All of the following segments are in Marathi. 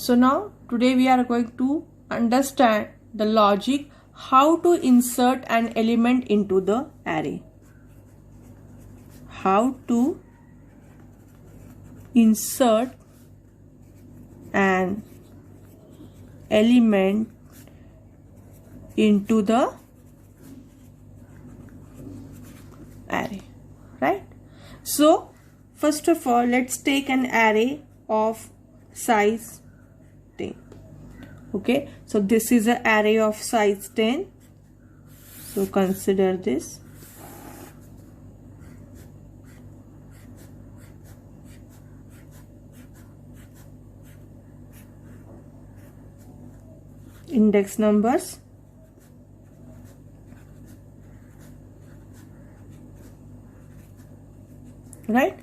So now today we are going to understand the logic how to insert an element into the array. How to insert an element into the array, right? So first of all, let's take an array of size 10. Okay, so this is an array of size 10. So consider this. Index numbers, right?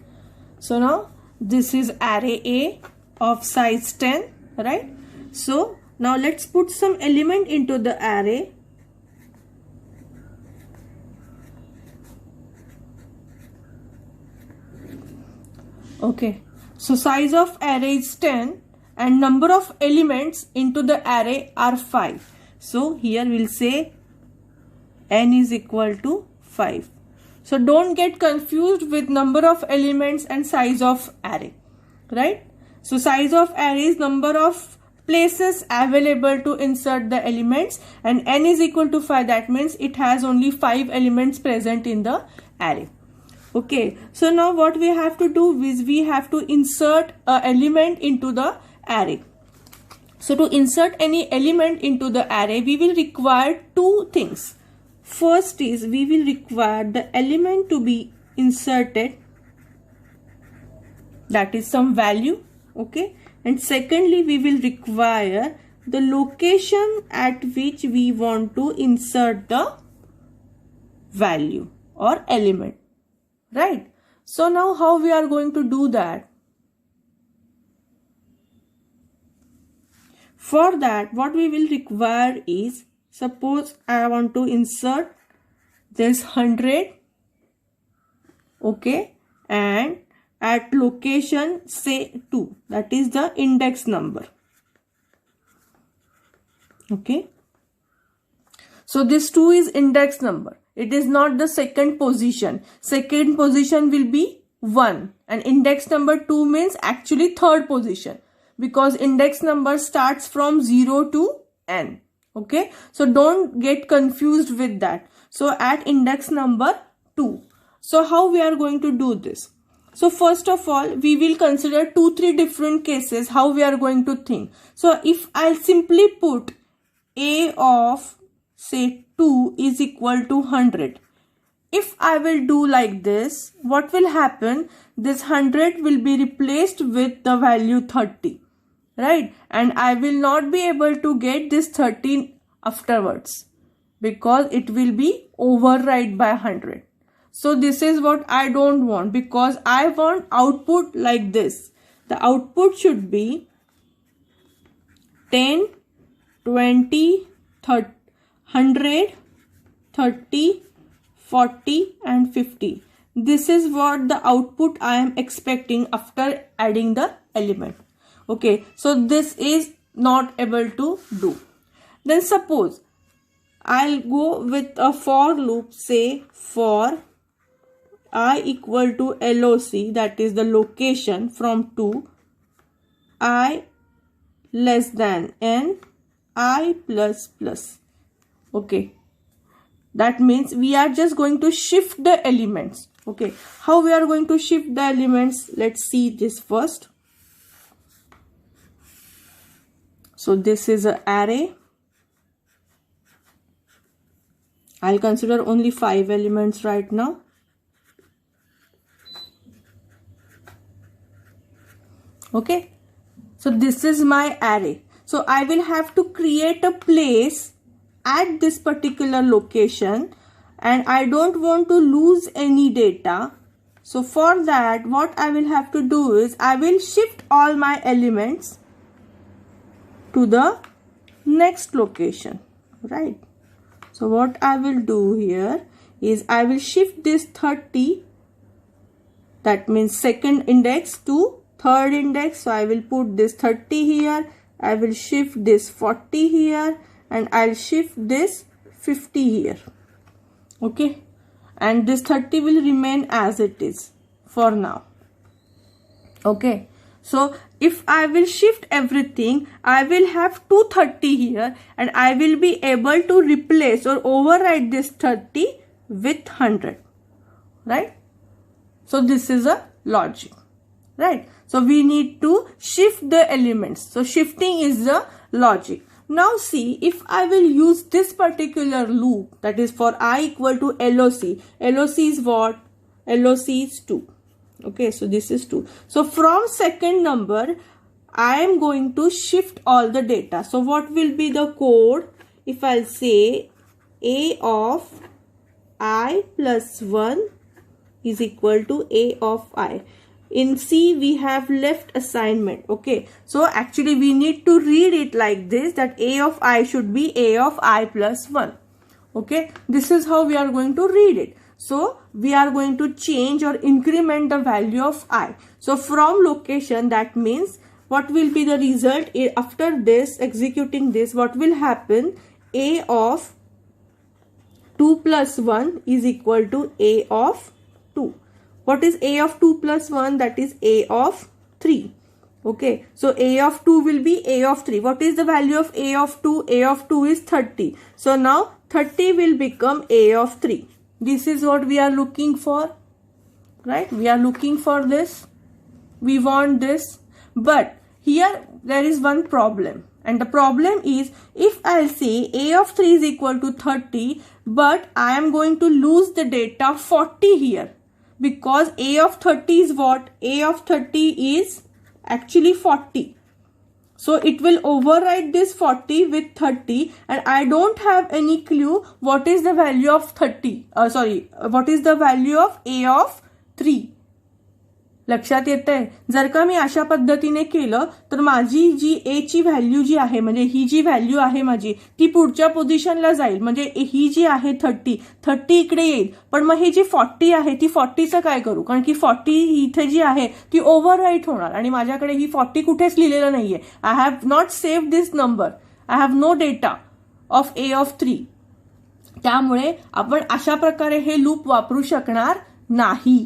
So now this is array A of size 10, right? So now let's put some element into the array. Okay, so size of array is 10 and number of elements into the array are 5. So here we'll say n is equal to 5. So don't get confused with number of elements and size of array, right? So size of array is number of places available to insert the elements, and n is equal to 5. That means it has only 5 elements present in the array. Okay, so now what we have to do is we have to insert an element into the array. So to insert any element into the array, we will require two things. First is we will require the element to be inserted, that is some value, okay, and secondly we will require the location at which we want to insert the value or element, right? So now how we are going to do that? For that, what we will require is, suppose I want to insert this 100, okay, and at location say 2, that is the index number, okay. So this 2 is index number, it is not the second position. Second position will be 1 and index number 2 means actually third position, because index number starts from 0 to n. Okay, so don't get confused with that. So at index number 2. So how we are going to do this? So first of all, we will consider 2-3 different cases how we are going to think. So if I simply put a of say 2 is equal to 100. If I will do like this, what will happen? This 100 will be replaced with the value 30. Right, and I will not be able to get this 13 afterwards because it will be override by 100. So this is what I don't want, because I want output like this. The output should be 10, 20, 30, 100, 30, 40 and 50. This is what the output I am expecting after adding the element. Okay, so this is not able to do. Then suppose I'll go with a for loop, say for I equal to LOC, that is the location, from 2, I less than n, I plus plus. Okay, that means we are just going to shift the elements. Okay, how we are going to shift the elements? Let's see this first. So this is an array. I'll consider only 5 elements right now. Okay. So this is my array. So I will have to create a place at this particular location, and I don't want to lose any data. So for that, what I will have to do is I will shift all my elements to the next location, right? So what I will do here is I will shift this 30, that means second index, to third index. So I will put this 30 here, I will shift this 40 here and I'll shift this 50 here. Okay, and this 30 will remain as it is for now. Okay, so if I will shift everything, I will have 230 here and I will be able to replace or override this 30 with 100, right? So this is a logic, right? So we need to shift the elements. So shifting is the logic. Now see, if I will use this particular loop, that is for I equal to LOC. LOC is what? LOC is 2. Okay, so this is 2. So from second number, I am going to shift all the data. So what will be the code? If I'll say A of I plus 1 is equal to A of I. In C, we have left assignment. Okay, so actually we need to read it like this, that A of I should be A of I plus 1. Okay, this is how we are going to read it. So we are going to change or increment the value of I. So from location, that means what will be the result after this, executing this, what will happen? A of 2 plus 1 is equal to A of 2. What is A of 2 plus 1? That is A of 3. Okay, so A of 2 will be A of 3. What is the value of A of 2? A of 2 is 30. So now 30 will become A of 3. This is what we are looking for, right? We are looking for this. We want this. But here there is one problem. And the problem is, if I'll say A of 3 is equal to 30, but I am going to lose the data 40 here. Because A of 30 is what? A of 30 is actually 40. So it will override this 40 with 30 and I don't have any clue what is the value of 30. What is the value of A of 3. लक्षात येतंय? जर का मी अशा पद्धतीने केलं तर माझी जी A ची व्हॅल्यू जी आहे, म्हणजे ही जी व्हॅल्यू आहे माझी, ती पुढच्या पोझिशनला जाईल. म्हणजे ही जी आहे 30 इकडे येईल. पण मग हे जी 40 आहे ती 40चं काय करू? कारण की 40 इथे जी आहे ती ओव्हरराईट होणार आणि माझ्याकडे ही 40 कुठेच लिहिलेलं नाहीये. I have not saved this number. I have no data of A of 3. त्यामुळे आपण अशा प्रकारे हे लूप वापरू शकणार नाही.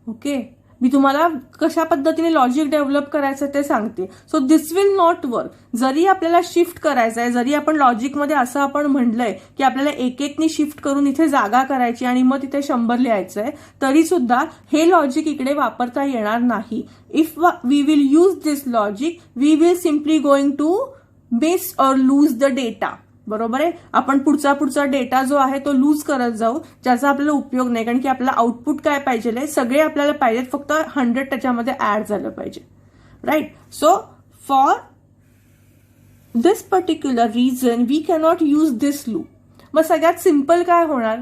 ओके, मी तुम्हाला कशा पद्धतीने लॉजिक डेव्हलप करायचं ते सांगते. So this will not work. जरी आपल्याला शिफ्ट करायचं आहे, जरी आपण लॉजिकमध्ये असं आपण म्हणलंय की आपल्याला एक एकनी शिफ्ट करून इथे जागा करायची आणि मग तिथे 100 लिहायचंय, तरी सुद्धा हे लॉजिक इकडे वापरता येणार नाही. If we will use this logic, we will simply going to miss or lose the data. बरोबर आहे? आपण पुढचा डेटा जो आहे तो लूज करत जाऊ, ज्याचा आपल्याला उपयोग नाही. कारण की आपल्याला आउटपुट काय पाहिजे? सगळे आपल्याला पाहिजेत, फक्त 100 त्याच्यामध्ये ऍड झालं पाहिजे, right? So for this particular reason we cannot use this loop. मग सगळ्यात सिम्पल काय होणार?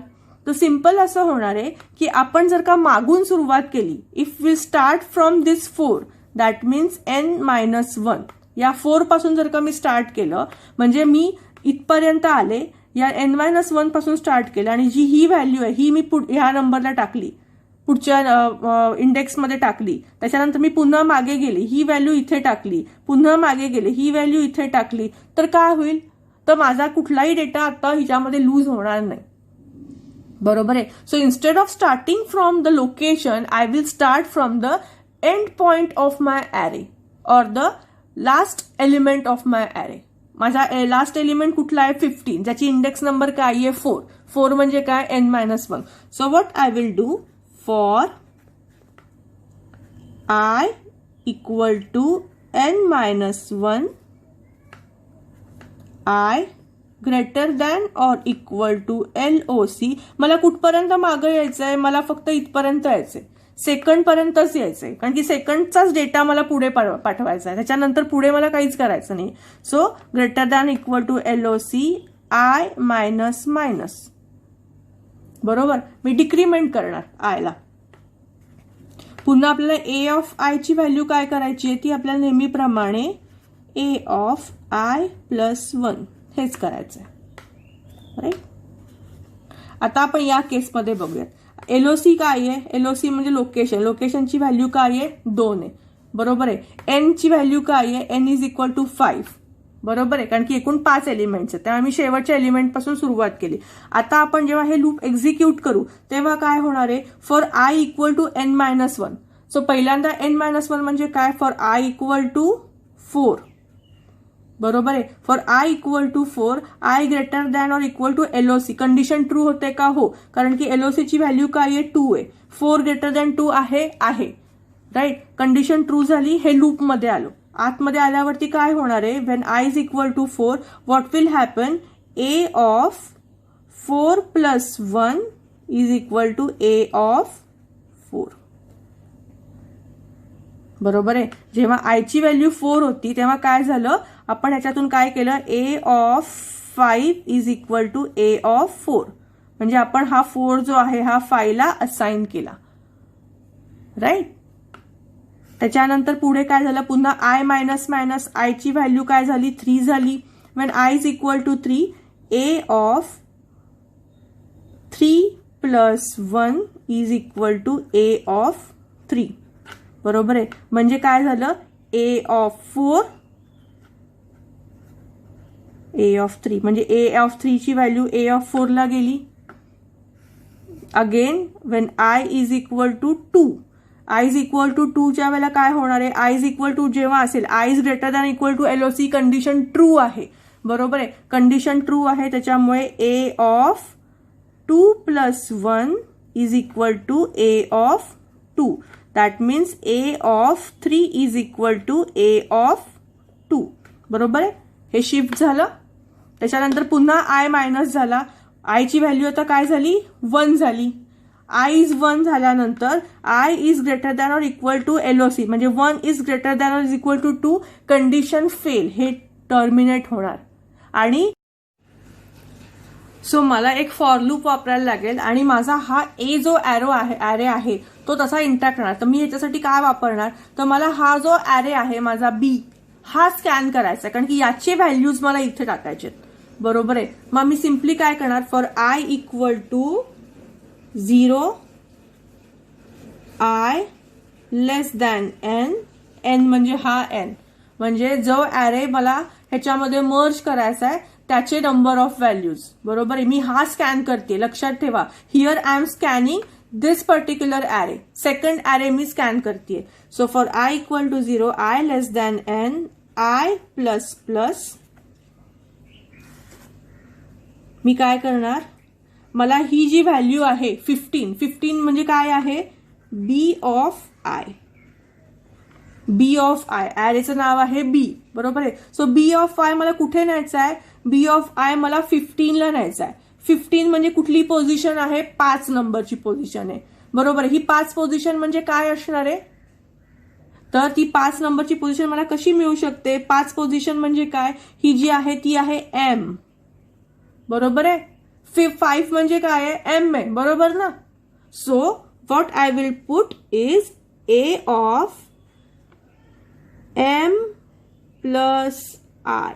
तर सिम्पल असं होणार आहे की आपण जर का मागून सुरुवात केली, if we start from this 4, that means n-1. या 4 पासून जर का मी स्टार्ट केलं, म्हणजे मी इथपर्यंत आले, या n-1 पासून स्टार्ट केलं आणि जी ही व्हॅल्यू आहे ही मी ह्या नंबरला टाकली, पुढच्या इंडेक्समध्ये टाकली. त्याच्यानंतर मी पुन्हा मागे गेली, ही व्हॅल्यू इथे टाकली, पुन्हा मागे गेले, ही व्हॅल्यू इथे टाकली, तर काय होईल? तर माझा कुठलाही डेटा आता हिच्यामध्ये लूज होणार नाही. बरोबर आहे? So instead of starting from the location, I will start from the end point of my array or the last element of my array. माझा लास्ट एलिमेंट कुठला आहे? 15, ज्याची इंडेक्स नंबर काय आहे? 4. 4 म्हणजे काय? n-1. So what I will do? For I equal to n-1, I greater than और इक्वल टू LOC. मला कुठपर्यंत मागे यायचंय? मला फक्त इथपर्यंत यायचंय, सेकंड पर्यंतच यायचंय. कारण की सेकंडचाच डेटा मला पुढे पाठवायचा आहे, त्याच्यानंतर पुढे मला काहीच करायचं नाही. So greater than equal to LOC I minus minus. बरोबर? मी डिक्रीमेंट करणार आयला. पुन्हा आपल्याला A ऑफ I ची व्हॅल्यू काय करायची आहे? ती आपल्याला नेहमीप्रमाणे A ऑफ I प्लस 1 हेच करायचं आहे, राईट? आता आपण या केसमध्ये बघूयात. LOC काय आहे? LOC म्हणजे लोकेशन. लोकेशनची व्हॅल्यू काय आहे? 2 आहे. बरोबर आहे? N ची व्हॅल्यू काय आहे? N is equal to 5. बरोबर आहे, कारण की एकूण 5 एलिमेंट्स आहेत, त्यामुळे मी शेवटच्या एलिमेंट पासून सुरुवात केली. आता आपण जेव्हा हे लूप एक्झिक्यूट करू तेव्हा काय होणार आहे, for I equal to n-1. So पहिल्यांदा n-1 म्हणजे काय, फॉर आय इक्वल टू 4. बरोबर आहे, for I equal to 4, i greater than और equal to LOC. Condition true होते का, हो, कारण की एलओसी ची व्हॅल्यू काय आहे, 2 आहे. 4 ग्रेटर दॅन 2 आहे, राईट. कंडिशन ट्रू झाली, हे लूप मध्ये आलो. आतमध्ये आल्यावरती काय होणार आहे, when I is equal to 4, what will happen, A of 4 plus 1 is equal to A of 4. बरोबर आहे, जेव्हा आयची व्हॅल्यू 4 होती तेव्हा काय झालं, आपण ह्याच्यातून काय केलं, a of 5 is equal to A of 4. म्हणजे आपण हा 4 जो आहे हा 5 ला असाइन केला, राईट. त्याच्यानंतर पुढे काय झालं, पुन्हा आय मायनस मायनस आयची व्हॅल्यू काय झाली, 3 झाली. When I is equal to 3, A of 3 plus 1 is equal to A of 3. बरोबर आहे, म्हणजे काय झालं, ए ऑफ 4 ए ऑफ 3, म्हणजे ए ऑफ 3 ची व्हॅल्यू ए ऑफ 4 ला गेली. Again when I is equal to 2, I is equal to 2 च्या वेळेला काय होणार आहे, आय इज इक्वल टू जेव्हा असेल, i is greater than equal to LOC, condition true आहे. बरोबर आहे, कंडिशन ट्रू आहे, त्याच्यामुळे a of 2 plus 1 is equal to A of 2. That means a of 3 is equal to A of 2. बरोबर आहे, हे शिफ्ट झालं. त्याच्यानंतर पुन्हा आय मायनस झाला, आयची व्हॅल्यू आता काय झाली, 1 झाली. आय इज 1 झाल्यानंतर आय इज ग्रेटर दॅन और इक्वल टू एलओसी, म्हणजे 1 is greater than or is equal to 2, condition fail, हे टर्मिनेट होणार. आणि सो मला एक फॉर लूप वापरायला लागेल आणि माझा हा ए जो ॲरे आहे तो तसा इंटॅक्ट राहणार. तर मी याच्यासाठी काय वापरणार, तर मला हा जो ॲरे आहे माझा बी हा स्कॅन करायचा, कारण की याचे व्हॅल्यूज मला इथे टाकायचे. बरोबर आहे, मग मी सिम्पली काय करणार, for I equal to 0, I less than N, N म्हणजे हा एन, म्हणजे जो ॲरे मला ह्याच्यामध्ये मर्ज करायचा आहे त्याचे नंबर ऑफ व्हॅल्यूज. बरोबर आहे, मी हा स्कॅन करते, लक्षात ठेवा, here I am scanning this particular array, second array मी स्कॅन करते. So for I equal to 0, I less than n, i plus plus, मी काय करणार, मला ही जी व्हॅल्यू आहे 15 म्हणजे काय आहे, b of i. B of i, ॲरेचं नाव आहे बी. बरोबर आहे, सो बी ऑफ आय मला कुठे न्यायचं आहे, बी ऑफ आय मला 15 ला न्यायचं आहे. 15 म्हणजे कुठली पोझिशन आहे, 5 नंबरची पोझिशन आहे. बरोबर आहे, ही 5 पोझिशन म्हणजे काय असणार आहे, तर ती 5 नंबरची पोझिशन मला कशी मिळू शकते, 5 पोझिशन म्हणजे काय, ही जी आहे ती आहे एम. बरोबर आहे, 5 म्हणजे काय आहे, एम आहे. बरोबर ना. So what I will put is A of M plus I,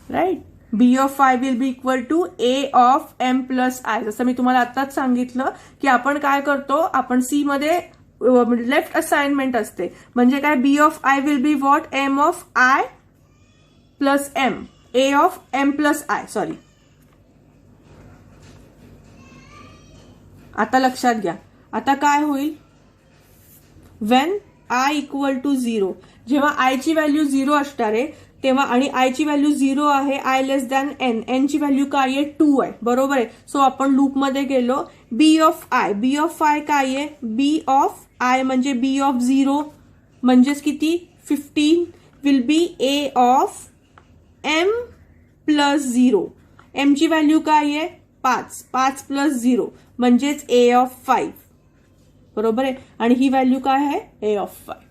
right. B of I will be equal to A of M plus I. जसं मी तुम्हाला आत्ताच सांगितलं की आपण काय करतो, आपण सी मध्ये लेफ्ट असाइनमेंट असते, म्हणजे काय, b of I will be what, m of i plus m, a of M plus i. Sorry, आता लक्षात घ्या. आता काय होईल, वेन आय इक्वल टू 0, जेव्हा आयची व्हॅल्यू 0 असणार आहे तेव्हा, आणि आयची व्हॅल्यू 0 आहे, आय लेस दॅन एन, एनची व्हॅल्यू काय आहे, 2 आहे. बरोबर आहे, सो आपण लूपमध्ये गेलो, b of i, b of i काय आहे, बी ऑफ आय म्हणजे बी ऑफ 0 म्हणजेच किती, 15 will be a of M plus 0. एमची व्हॅल्यू काय आहे, 5, 5 प्लस 0 म्हणजेच ए ऑफ 5. बरोबर आहे, आणि ही व्हॅल्यू काय आहे, a of 5.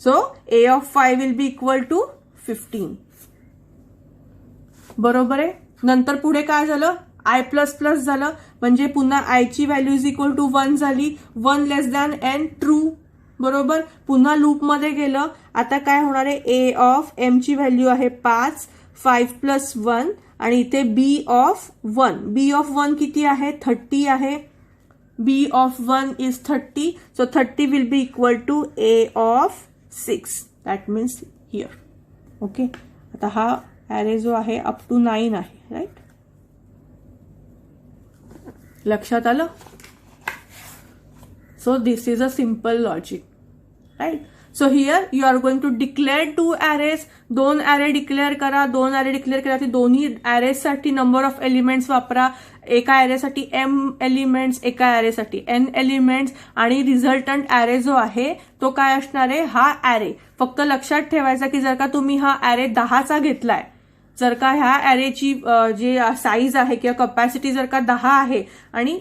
So a of 5 will be equal to 15. बरोबर आहे. नंतर पुढे काय झालं, आय प्लस प्लस झालं, म्हणजे पुन्हा आयची व्हॅल्यू इज इक्वल टू 1 झाली, 1 लेस दॅन एन, ट्रू. बरोबर, पुन्हा लूपमध्ये गेलं. आता काय होणार आहे, ए ऑफ एमची व्हॅल्यू आहे 5, 5 प्लस 1, आणि इथे बी ऑफ 1, बी ऑफ 1 किती आहे, 30 आहे. B of 1 is 30, so 30 will be equal to A of 6. That means here. Okay, आता हा ॲरे जो आहे अप टू 9 आहे, राईट. लक्षात आलं. So this is a simple logic, right. So here you are going to declare 2 arrays. 2 array declare करा. 2 array डिक्लेअर केला की दोन्ही arraysसाठी नंबर ऑफ एलिमेंट्स वापरा. एका arrayसाठी m एलिमेंट्स, एका arrayसाठी n एलिमेंट्स, आणि रिझल्टंट array जो आहे तो काय असणार आहे, हा array. फक्त लक्षात ठेवायचा की जर का तुम्ही हा array 10चा घेतलाय, जर का ह्या arrayची जे साईज आहे किंवा कपॅसिटी जर का 10 आहे आणि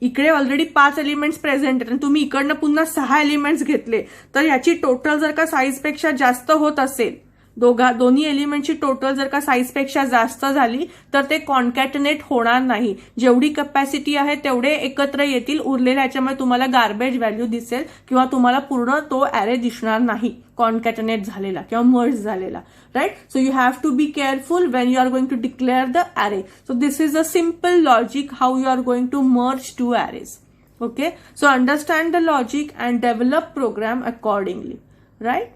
इकडे ऑलरेडी 5 एलिमेंट्स प्रेझेंट आहेत आणि तुम्ही इकडनं पुन्हा 6 एलिमेंट्स घेतले, तर याची टोटल जर का साईजपेक्षा जास्त होत असेल, दोन्ही एलिमेंटची टोटल जर का साईजपेक्षा जास्त झाली तर ते कॉन्कॅटनेट होणार नाही. जेवढी कपॅसिटी आहे तेवढे एकत्र येतील, उरलेल्या ह्याच्यामुळे तुम्हाला गार्बेज व्हॅल्यू दिसेल किंवा तुम्हाला पूर्ण तो ॲरे दिसणार नाही कॉन्कॅटनेट झालेला किंवा मर्ज झालेला, right. So you have to be careful when you are going to declare the array. So this is a simple logic how you are going to merge 2 arrays. Okay, so understand the logic and develop program accordingly, right?